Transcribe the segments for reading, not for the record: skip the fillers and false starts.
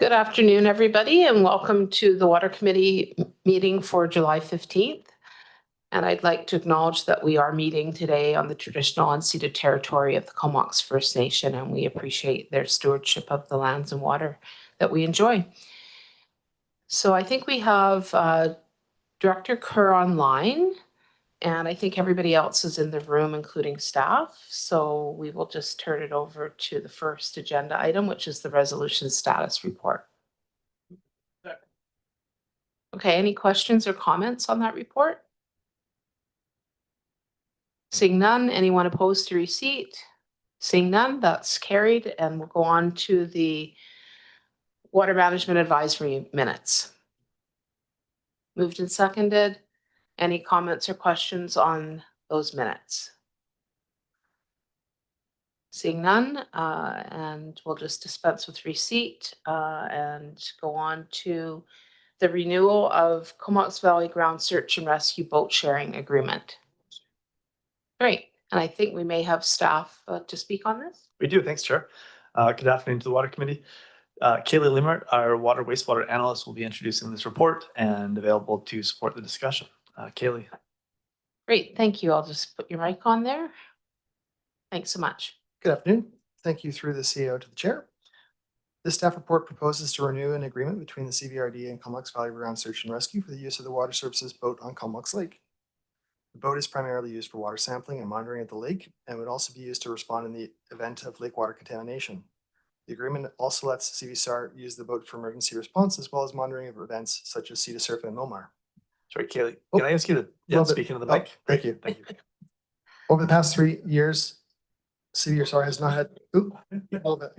Good afternoon, everybody, and welcome to the Water Committee meeting for July 15th. And I'd like to acknowledge that we are meeting today on the traditional unceded territory of the Comox First Nation, and we appreciate their stewardship of the lands and water that we enjoy. So I think we have Director Kerr online, and I think everybody else is in the room, including staff. So we will just turn it over to the first agenda item, which is the resolution status report. Okay, any questions or comments on that report? Seeing none, anyone opposed to receipt? Seeing none, that's carried, and we'll go on to the Water Management Advisory minutes. Moved and seconded. Any comments or questions on those minutes? Seeing none, and we'll just dispense with receipt and go on to the renewal of Comox Valley Ground Search and Rescue Boat Sharing Agreement. Great, and I think we may have staff to speak on this. We do, thanks, Chair. Good afternoon to the Water Committee. Kaylee Limert, our water wastewater analyst, will be introducing this report and available to support the discussion. Kaylee. Great, thank you. I'll just put your mic on there. Thanks so much. Good afternoon. Thank you through the CEO to the chair. This staff report proposes to renew an agreement between the CVRD and Comox Valley Ground Search and Rescue for the use of the water services boat on Comox Lake. The boat is primarily used for water sampling and monitoring of the lake and would also be used to respond in the event of lake water contamination. The agreement also lets CVSAR use the boat for emergency response as well as monitoring of events such as sea to surf and Milmar. Sorry, Kaylee, can I ask you to speak into the mic? Thank you. Thank you. Over the past 3 years, CVSAR has not had, Over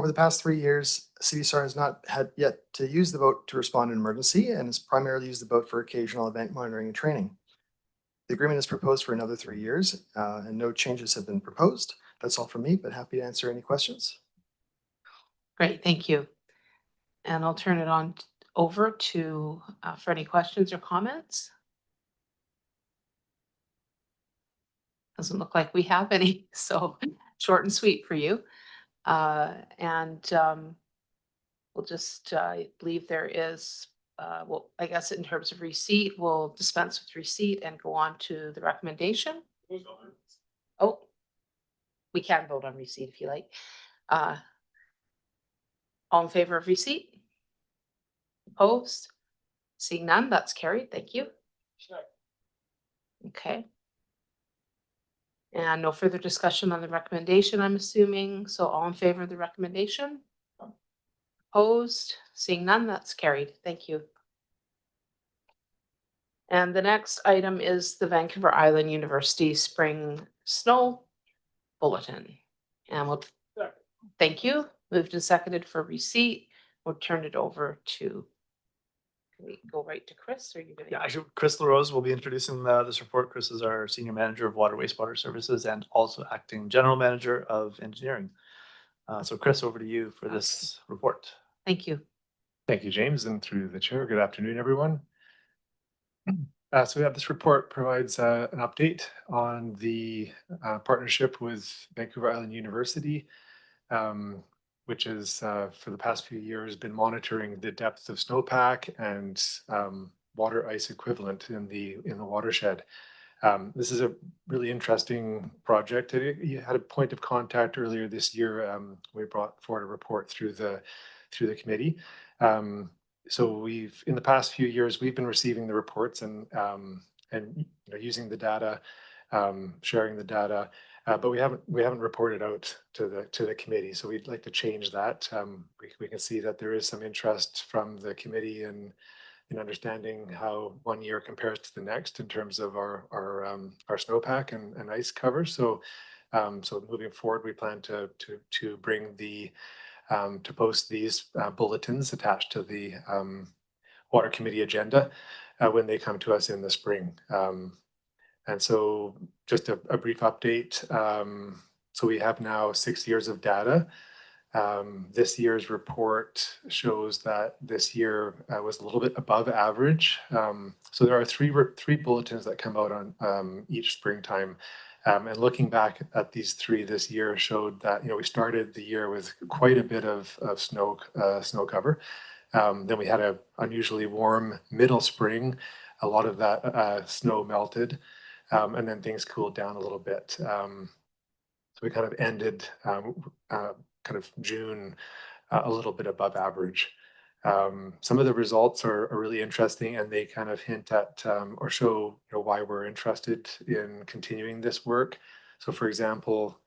the past 3 years, CVSAR has not had yet to use the boat to respond in an emergency and has primarily used the boat for occasional event monitoring and training. The agreement is proposed for another 3 years and no changes have been proposed. That's all from me, but happy to answer any questions. Great, thank you. And I'll turn it on over to for any questions or comments. Doesn't look like we have any, so short and sweet for you. We'll just leave there is, well, I guess in terms of receipt, we'll dispense with receipt and go on to the recommendation. Oh, we can vote on receipt if you like. All in favor of receipt? Opposed? Seeing none, that's carried. Thank you. Sure. Okay. And no further discussion on the recommendation, I'm assuming. So all in favor of the recommendation? Opposed? Seeing none, that's carried. Thank you. And the next item is the Vancouver Island University Spring Snow Bulletin. And we'll, thank you. Moved and seconded for receipt. We'll turn it over to, can we go right to Chris? Or are you gonna? Yeah, actually, Chris LaRose will be introducing this report. Chris is our Senior Manager of Water Wastewater Services and also Acting General Manager of Engineering. So Chris, over to you for this report. Thank you. Thank you, James, and through the chair. Good afternoon, everyone. So we have this report provides an update on the partnership with Vancouver Island University, which is for the past few years been monitoring the depth of snowpack and water ice equivalent in the watershed. This is a really interesting project. You had a point of contact earlier this year. We brought forward a report through the committee. So we've, in the past few years, we've been receiving the reports and using the data, sharing the data, but we haven't reported out to the committee. So we'd like to change that. We can see that there is some interest from the committee in understanding how 1 year compares to the next in terms of our snowpack and ice cover. So moving forward, we plan to bring the to post these bulletins attached to the Water Committee agenda when they come to us in the spring. And so just a brief update. So we have now 6 years of data. This year's report shows that this year was a little bit above average. So there are three bulletins that come out on each springtime. And looking back at these three this year showed that, we started the year with quite a bit of snow cover. Then we had a unusually warm middle spring. A lot of that snow melted, and then things cooled down a little bit. So we kind of ended kind of June a little bit above average. Some of the results are really interesting, and they kind of hint at or show why we're interested in continuing this work. So, for example,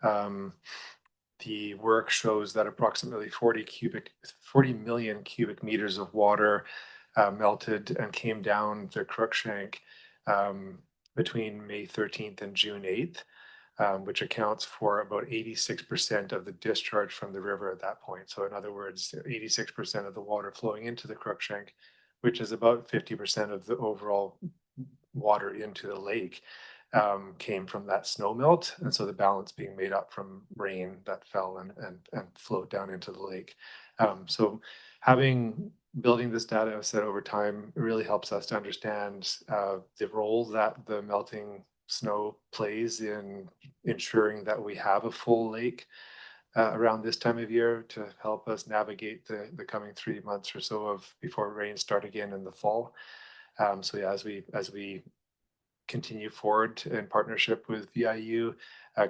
the work shows that approximately 40 million cubic meters of water melted and came down the Crookshank between May 13th and June 8th. Which accounts for about 86% of the discharge from the river at that point. So in other words, 86% of the water flowing into the Crookshank, which is about 50% of the overall water into the lake, came from that snow melt. And so the balance being made up from rain that fell and flowed down into the lake. So building this data set over time really helps us to understand the role that the melting snow plays in ensuring that we have a full lake around this time of year to help us navigate the coming 3 months or so of before rains start again in the fall. So yeah, as we continue forward in partnership with VIU,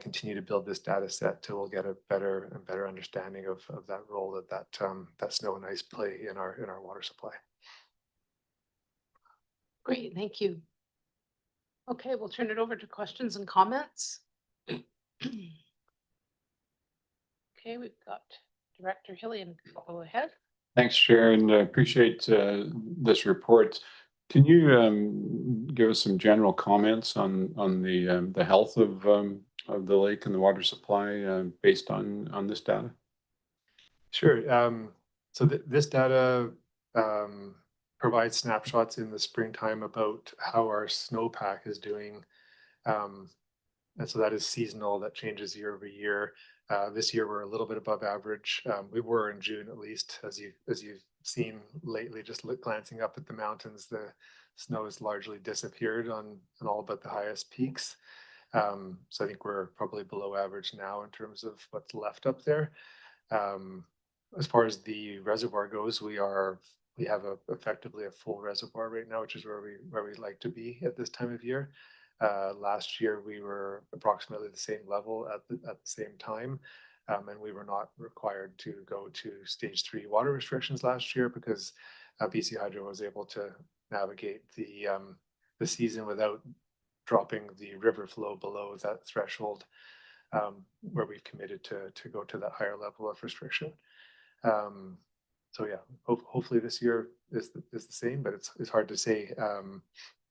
continue to build this data set till we'll get a better and better understanding of that role that snow and ice play in our water supply. Great, thank you. Okay, we'll turn it over to questions and comments. Okay, we've got Director Hillian. Go ahead. Thanks, Sharon. I appreciate this report. Can you give us some general comments on the health of the lake and the water supply based on this data? Sure. So this data provides snapshots in the springtime about how our snowpack is doing. And so that is seasonal, that changes year over year. This year we're a little bit above average. We were in June at least, as you've seen lately, just glancing up at the mountains, the snow has largely disappeared on all but the highest peaks. So I think we're probably below average now in terms of what's left up there. As far as the reservoir goes, we have effectively a full reservoir right now, which is where we like to be at this time of year. Last year we were approximately the same level at the same time, and we were not required to go to stage 3 water restrictions last year because BC Hydro was able to navigate the season without dropping the river flow below that threshold where we've committed to go to that higher level of restriction. So yeah, hopefully this year is the same, but it's hard to say.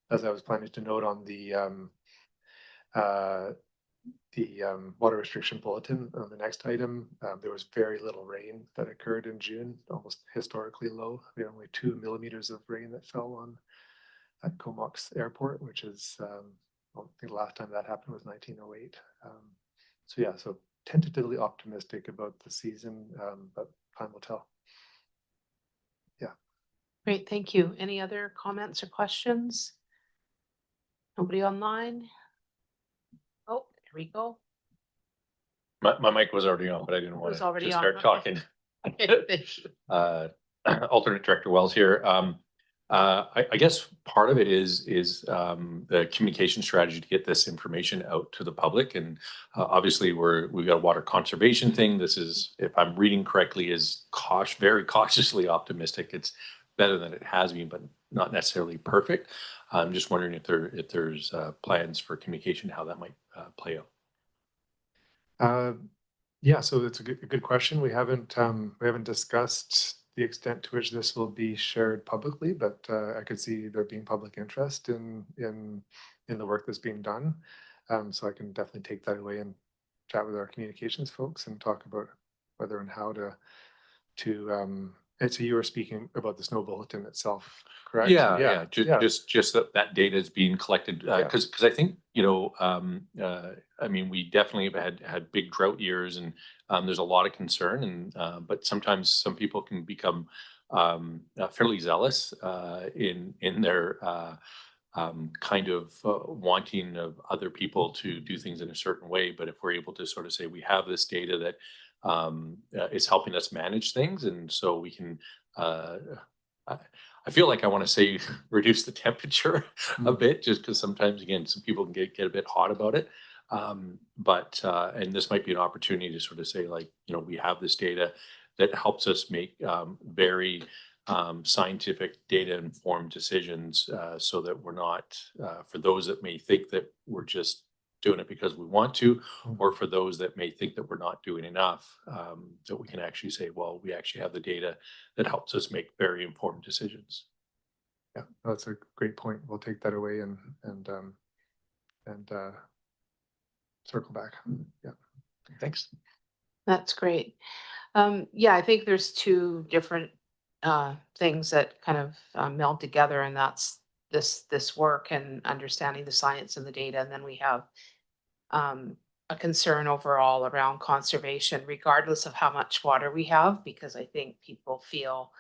As I was planning to note on the water restriction bulletin on the next item, there was very little rain that occurred in June, almost historically low. We had only 2 millimeters of rain that fell at Comox Airport, which is I think the last time that happened was 1908. So yeah, so tentatively optimistic about the season, but time will tell. Yeah. Great, thank you. Any other comments or questions? Nobody online? Oh, there we go. My mic was already on, but I didn't want was to already just on, start okay. talking. Okay, thank you. Alternate Director Wells here. I guess part of it is the communication strategy to get this information out to the public, and obviously we've got a water conservation thing. This is, if I'm reading correctly, is very cautiously optimistic. It's better than it has been, but not necessarily perfect. I'm just wondering if there's plans for communication, how that might play out. Yeah, so it's a good question. We haven't discussed the extent to which this will be shared publicly, but I could see there being public interest in the work that's being done. So I can definitely take that away and chat with our communications folks and talk about whether and how to and so you were speaking about the snow bulletin itself, correct? Yeah. Just that data is being collected because I think I mean, we definitely have had big drought years, and there's a lot of concern, and but sometimes some people can become fairly zealous in their kind of wanting of other people to do things in a certain way. But if we're able to sort of say we have this data that is helping us manage things, and so we can. I feel like I want to say reduce the temperature a bit, just because sometimes, again, some people can get a bit hot about it. And this might be an opportunity to sort of say, like, we have this data that helps us make very scientific data informed decisions, so that we're not, for those that may think that we're just doing it because we want to, or for those that may think that we're not doing enough, that we can actually say, well, we actually have the data that helps us make very informed decisions. Yeah, that's a great point. We'll take that away and circle back. Yeah. Thanks. That's great. Yeah, I think there's two different things that kind of meld together, and that's this work and understanding the science and the data. And then we have a concern overall around conservation, regardless of how much water we have, because I think people feel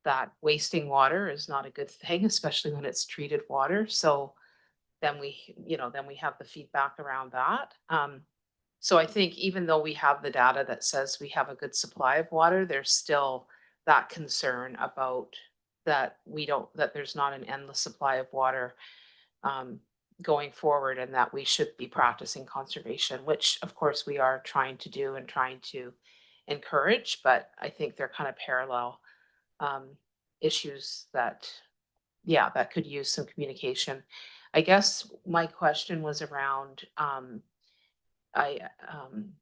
that wasting water is not a good thing, especially when it's treated water. So then we have the feedback around that. So I think even though we have the data that says we have a good supply of water, there's still that concern about that there's not an endless supply of water going forward, and that we should be practicing conservation, which of course we are trying to do and trying to encourage, but I think they're kind of parallel issues that, yeah, that could use some communication. I guess my question was around, I um,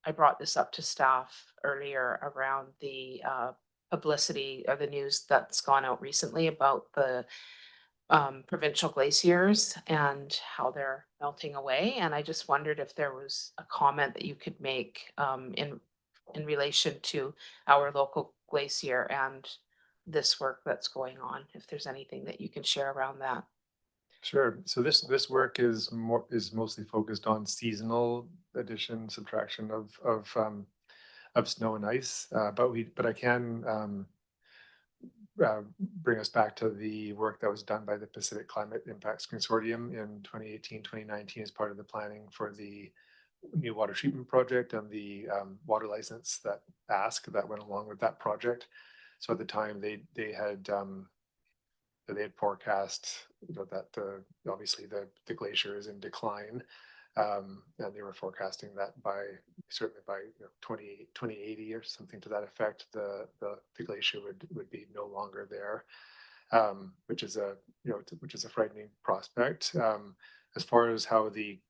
I brought this up to staff earlier around the publicity or the news that's gone out recently about the provincial glaciers and how they're melting away. And I just wondered if there was a comment that you could make in relation to our local glacier and this work that's going on, if there's anything that you can share around that. Sure. So this work is mostly focused on seasonal addition, subtraction of snow and ice. But I can bring us back to the work that was done by the Pacific Climate Impacts Consortium in 2018, 2019 as part of the planning for the new water treatment project and the water license that went along with that project. So at the time they had forecast, that obviously the glacier is in decline, and they were forecasting that certainly by 2080 or something to that effect, the glacier would be no longer there, which is a frightening prospect. As far as how the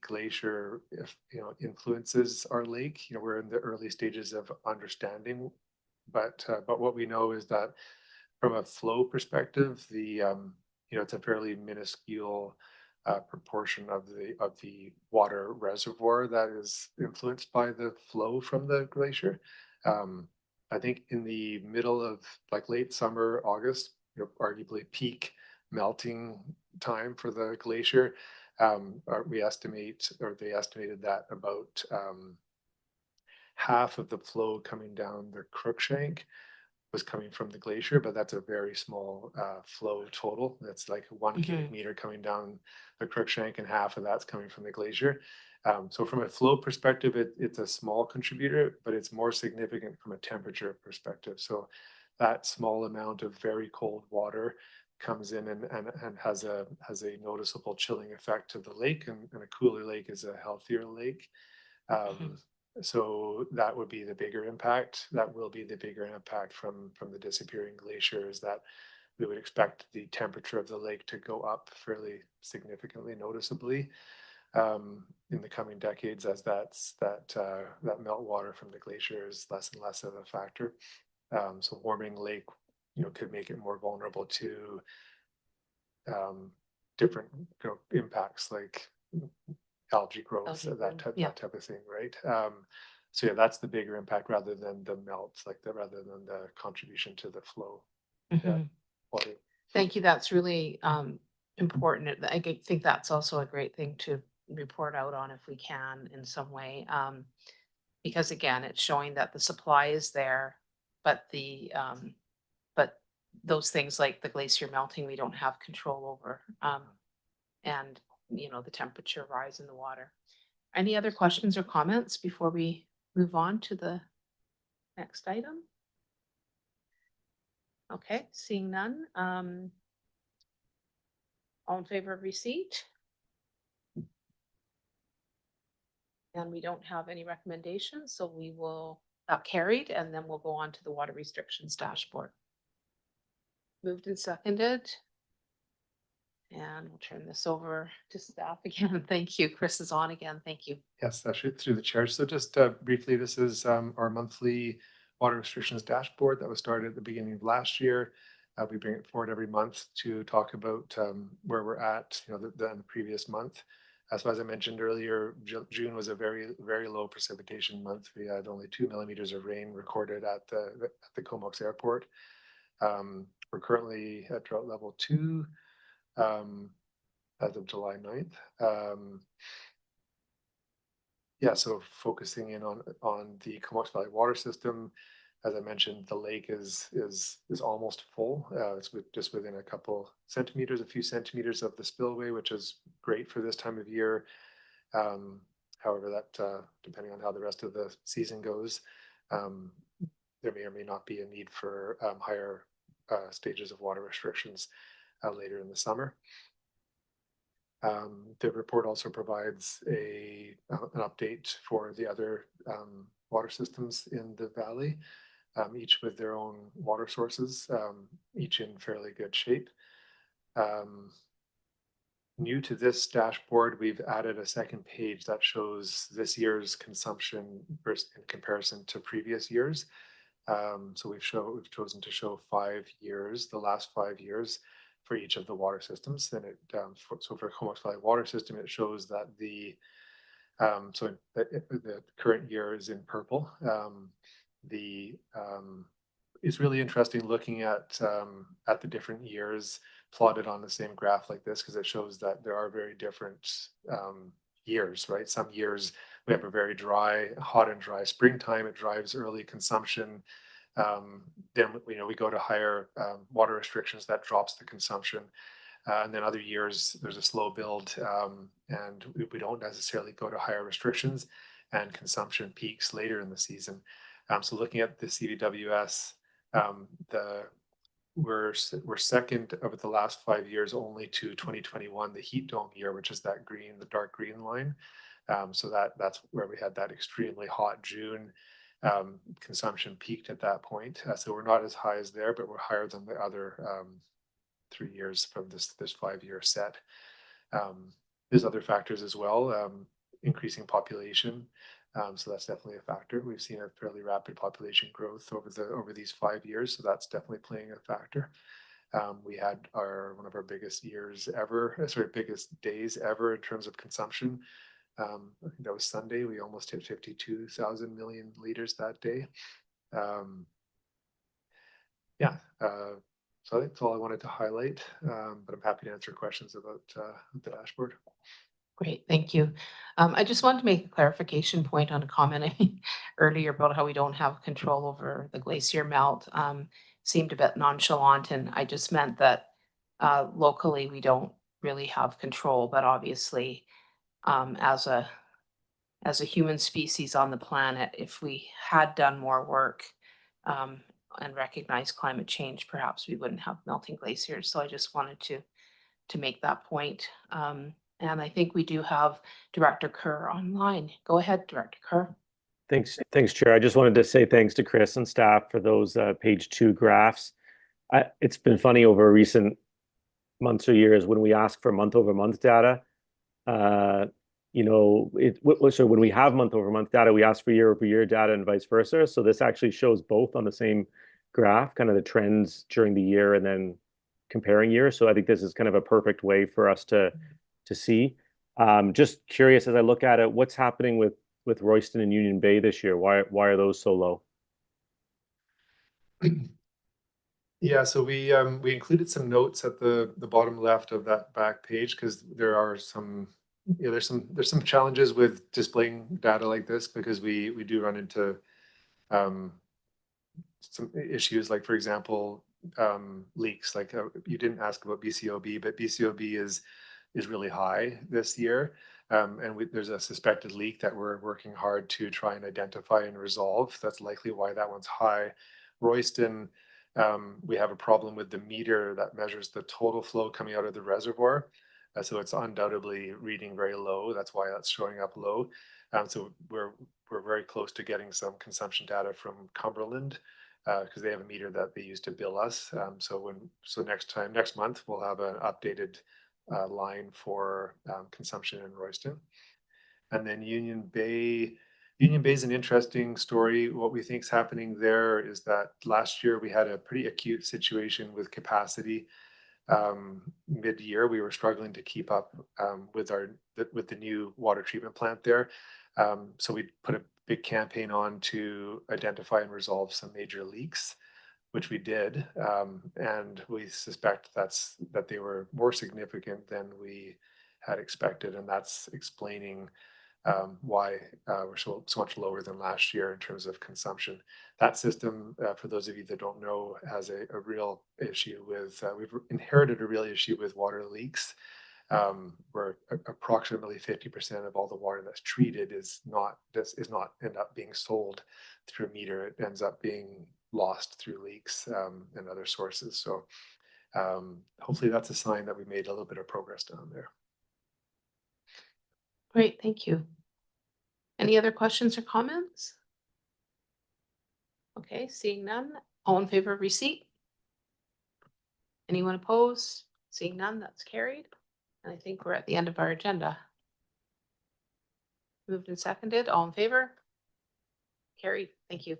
glacier influences our lake, we're in the early stages of understanding, but what we know is that from a flow perspective, it's a fairly minuscule proportion of the water reservoir that is influenced by the flow from the glacier. I think in the middle of like late summer, August, arguably peak melting time for the glacier, they estimated that about half of the flow coming down the Crookshank was coming from the glacier, but that's a very small flow total. That's like 1 cubic meter coming down the Crookshank, and half of that's coming from the glacier. So from a flow perspective, it's a small contributor, but it's more significant from a temperature perspective. So that small amount of very cold water comes in and has a noticeable chilling effect to the lake, and a cooler lake is a healthier lake. So that would be the bigger impact. That will be the bigger impact from the disappearing glaciers, that we would expect the temperature of the lake to go up fairly significantly, noticeably, in the coming decades, as that meltwater from the glacier is less and less of a factor. So warming lake, could make it more vulnerable to different impacts like algae growth, that type of thing, right? So yeah, that's the bigger impact rather than the melt, rather than the contribution to the flow. Water. Thank you. That's really important. I think that's also a great thing to report out on if we can in some way. Because again, it's showing that the supply is there, but those things like the glacier melting, we don't have control over. And, you know, the temperature rise in the water. Any other questions or comments before we move on to the next item? Okay, seeing none. All in favor of receipt? And we don't have any recommendations, so we will, carried, and then we'll go on to the water restrictions dashboard. Moved and seconded. And we'll turn this over to staff again. Thank you. Chris is on again. Thank you. Yes, actually through the chair. So just briefly, this is our monthly water restrictions dashboard that was started at the beginning of last year. We bring it forward every month to talk about where we're at, you know, the previous month. So as I mentioned earlier, June was a very, very low precipitation month. We had only 2 millimeters of rain recorded at the Comox airport. We're currently at drought level 2 as of July 9th. Yeah, so focusing in on the Comox Valley water system, as I mentioned, the lake is almost full. It's just within a few centimeters of the spillway, which is great for this time of year. However, that depending on how the rest of the season goes, there may or may not be a need for higher stages of water restrictions later in the summer. The report also provides an update for the other water systems in the valley, each with their own water sources, each in fairly good shape. New to this dashboard, we've added a second page that shows this year's consumption in comparison to previous years. So we've chosen to show 5 years, the last 5 years for each of the water systems. And so for Comox Valley water system, it shows that the current year is in purple. It's really interesting looking at the different years plotted on the same graph like this, because it shows that there are very different years, right? Some years we have a very hot and dry springtime. It drives early consumption. Then we go to higher water restrictions, that drops the consumption. And then other years there's a slow build, and we don't necessarily go to higher restrictions, and consumption peaks later in the season. So looking at the CVWS, we're second over the last 5 years only to 2021, the heat dome year, which is that green, the dark green line. So that's where we had that extremely hot June. Consumption peaked at that point. So we're not as high as there, but we're higher than the other 3 years from this 5-year set. There's other factors as well, increasing population. So that's definitely a factor. We've seen a fairly rapid population growth over these 5 years, so that's definitely playing a factor. We had one of our biggest biggest days ever in terms of consumption. I think that was Sunday. We almost hit 52,000 million liters that day. Yeah, so I think that's all I wanted to highlight, but I'm happy to answer questions about the dashboard. Great, thank you. I just wanted to make a clarification point on a comment I made earlier about how we don't have control over the glacier melt. Seemed a bit nonchalant, and I just meant that locally we don't really have control, but obviously as a human species on the planet, if we had done more work and recognized climate change, perhaps we wouldn't have melting glaciers. So I just wanted to make that point. And I think we do have Director Kerr online. Go ahead, Director Kerr. Thanks, Chair. I just wanted to say thanks to Chris and staff for those page 2 graphs. It's been funny over recent months or years when we ask for month-over-month data. So when we have month-over-month data, we ask for year-over-year data and vice versa. So this actually shows both on the same graph, kind of the trends during the year and then comparing years. So I think this is kind of a perfect way for us to see. Just curious, as I look at it, what's happening with Royston and Union Bay this year? Why are those so low? Yeah, so we included some notes at the bottom left of that back page, because there are some there's some challenges with displaying data like this, because we do run into some issues, like for example, leaks. Like you didn't ask about BCOB, but BCOB is really high this year. And there's a suspected leak that we're working hard to try and identify and resolve. That's likely why that one's high. Royston, we have a problem with the meter that measures the total flow coming out of the reservoir. So it's undoubtedly reading very low. That's why that's showing up low. So we're very close to getting some consumption data from Cumberland because they have a meter that they use to bill us. So next month, we'll have an updated line for consumption in Royston. And then Union Bay is an interesting story. What we think is happening there is that last year we had a pretty acute situation with capacity. Mid-year, we were struggling to keep up with the new water treatment plant there. So we put a big campaign on to identify and resolve some major leaks, which we did. And we suspect that they were more significant than we had expected. And that's explaining why we're so much lower than last year in terms of consumption. That system, for those of you that don't know, has a real issue with, we've inherited a real issue with water leaks, where approximately 50% of all the water that's treated is not end up being sold through a meter. It ends up being lost through leaks and other sources. So hopefully that's a sign that we made a little bit of progress down there. Great, thank you. Any other questions or comments? Okay, seeing none, all in favor of receipt? Anyone opposed? Seeing none, that's carried. And I think we're at the end of our agenda. Moved and seconded, all in favor? Carried, thank you.